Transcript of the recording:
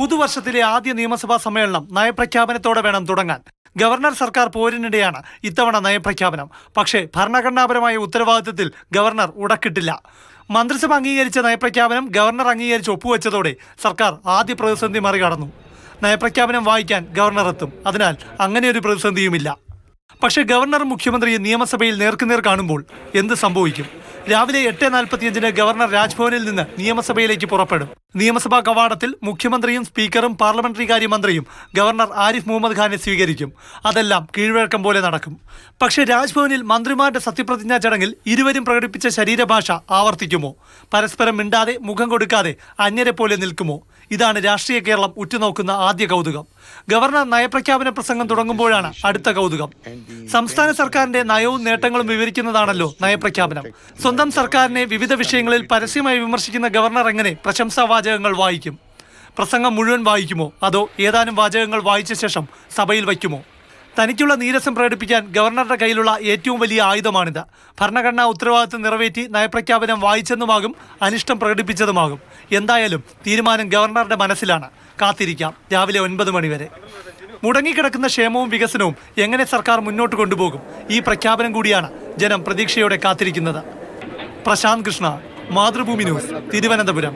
പുതുവർഷത്തിലെ ആദ്യ നിയമസഭാ സമ്മേളനം നയപ്രഖ്യാപനത്തോടെ വേണം തുടങ്ങാൻ. ഗവർണർ സർക്കാർ പോരിനിടെയാണ് ഇത്തവണ നയപ്രഖ്യാപനം. പക്ഷേ ഭരണഘടനാപരമായ ഉത്തരവാദിത്തത്തിൽ ഗവർണർ ഉടക്കിട്ടില്ല. മന്ത്രിസഭ അംഗീകരിച്ച നയപ്രഖ്യാപനം ഗവർണർ അംഗീകരിച്ച് ഒപ്പുവെച്ചതോടെ സർക്കാർ ആദ്യ പ്രതിസന്ധി മറികടന്നു. നയപ്രഖ്യാപനം വായിക്കാൻ ഗവർണർ എത്തും. അതിനാൽ അങ്ങനെയൊരു പ്രതിസന്ധിയുമില്ല. പക്ഷേ ഗവർണറും മുഖ്യമന്ത്രിയും നിയമസഭയിൽ നേർക്കുനേർ കാണുമ്പോൾ എന്ത് സംഭവിക്കും? രാവിലെ 8:45 ഗവർണർ രാജ്ഭവനിൽ നിന്ന് നിയമസഭയിലേക്ക് പുറപ്പെടും. നിയമസഭാ കവാടത്തിൽ മുഖ്യമന്ത്രിയും സ്പീക്കറും പാർലമെന്ററി കാര്യമന്ത്രിയും ഗവർണർ ആരിഫ് മുഹമ്മദ് ഖാനെ സ്വീകരിക്കും. അതെല്ലാം കീഴ്വഴക്കം പോലെ നടക്കും. പക്ഷേ രാജ്ഭവനിൽ മന്ത്രിമാരുടെ സത്യപ്രതിജ്ഞാ ചടങ്ങിൽ ഇരുവരും പ്രകടിപ്പിച്ച ശരീരഭാഷ ആവർത്തിക്കുമോ? പരസ്പരം മിണ്ടാതെ, മുഖം കൊടുക്കാതെ അന്യരെ പോലെ നിൽക്കുമോ? ഇതാണ് രാഷ്ട്രീയ കേരളം ഉറ്റുനോക്കുന്ന ആദ്യ കൗതുകം. ഗവർണർ നയപ്രഖ്യാപന പ്രസംഗം തുടങ്ങുമ്പോഴാണ് അടുത്ത കൗതുകം. സംസ്ഥാന സർക്കാരിന്റെ നയവും നേട്ടങ്ങളും വിവരിക്കുന്നതാണല്ലോ നയപ്രഖ്യാപനം. സ്വന്തം സർക്കാരിനെ വിവിധ വിഷയങ്ങളിൽ പരസ്യമായി വിമർശിക്കുന്ന ഗവർണർ എങ്ങനെ പ്രശംസാ വാചകങ്ങൾ വായിക്കും? പ്രസംഗം മുഴുവൻ വായിക്കുമോ? അതോ ഏതാനും വാചകങ്ങൾ വായിച്ച ശേഷം സഭയിൽ വയ്ക്കുമോ? തനിക്കുള്ള നീരസം പ്രകടിപ്പിക്കാൻ ഗവർണറുടെ കയ്യിലുള്ള ഏറ്റവും വലിയ ആയുധമാണിത്. ഭരണഘടനാ ഉത്തരവാദിത്തം നിറവേറ്റി നയപ്രഖ്യാപനം വായിച്ചെന്നുമാകും, അനിഷ്ടം പ്രകടിപ്പിച്ചതുമാകും. എന്തായാലും തീരുമാനം ഗവർണറുടെ മനസ്സിലാണ്. കാത്തിരിക്കാം രാവിലെ 9 മണി വരെ. മുടങ്ങിക്കിടക്കുന്ന ക്ഷേമവും വികസനവും എങ്ങനെ സർക്കാർ മുന്നോട്ട് കൊണ്ടുപോകും? ഈ പ്രഖ്യാപനം കൂടിയാണ് ജനം പ്രതീക്ഷയോടെ കാത്തിരിക്കുന്നത്. പ്രശാന്ത് കൃഷ്ണ, മാതൃഭൂമി ന്യൂസ്, തിരുവനന്തപുരം.